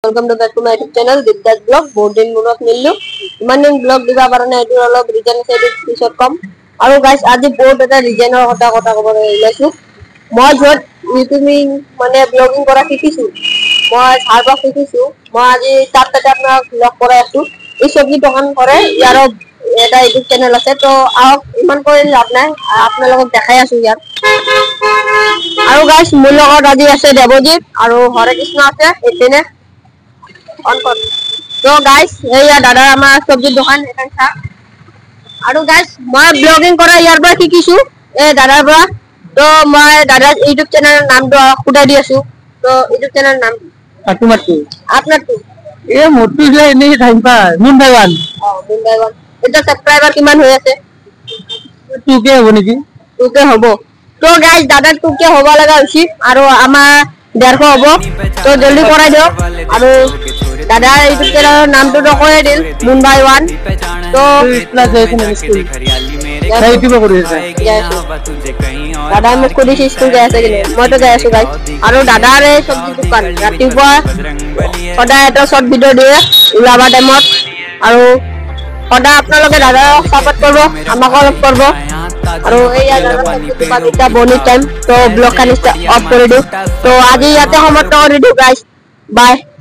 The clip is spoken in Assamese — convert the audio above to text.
Welcome to back to my YouTube channel. This blog board din blog nillu. Imanin blog diba parane etu olop region side t-shirt kom. Aru guys আজি board eta region or কথা কব লৈছো. মই যত ইউটিউবিং মানে ব্লগিং কৰা শিকিছো। মই ছাৰবা শিকিছো। মই আজি তাতে আপোনাক ব্লগ কৰাই আছো। এই সবজি দোকান কৰে ইয়াৰ এটা ইউটিউব চেনেল আছে তো আহক ইমান কৰি লাভ নাই আপোনালোকক দেখাই আছো ইয়াত। আৰু গাইস মোৰ লগত আজি আছে দেৱজিত আৰু হৰে কৃষ্ণ আছে এতেনে অন কৰ। তো গাইস এইয়া দাদা আমাৰ সবজি দোকান এখান চা। আৰু গাইস মই ব্লগিং কৰা ইয়াৰ পৰা শিকিছো এই দাদাৰ পৰা। তো মই দাদাৰ ইউটিউব চেনেলৰ নামটো খুদাই দি আছো। তো ইউটিউব চেনেলৰ নাম আপোনাৰটো এ মোৰটো যে এনে time pass Mumbai one Mumbai one. এটা সাবস্ক্রাইবার কিমান হৈ আছে 2k হ'ব নেকি 2k হ'ব। তো গাইস দাদাৰ 2k হ'ব লাগা উচিত আৰু আমাৰ 150 হ'ব। তো জলদি কৰাই দিও আৰু দাদাৰ ইউটিউব চেনেলৰ নামটো তো কৈ দিল মুম্বাই ওয়ান। তো প্লাস এখানে স্কুল ইউটিউবে কৰি আছে দাদা মোক কৰি স্কুল যাই আছে কিনে মই তো যাই আছো গাইস। আৰু দাদাৰ এই সবজি দোকান ৰাতিপুৱা সদায় এটা শৰ্ট ভিডিও দিয়ে ওলাবা টাইমত আৰু সদায় আপোনালোকে দাদা সাপোৰ্ট কৰিব আমাক অলপ কৰিব। আৰু এইয়া দাদা দোকান এটা বনি টাইম তো ব্লগ কানিস্টা অফ কৰি দিও। তো আজি ইয়াতে সমাপ্ত কৰি দিও গাইস বাই।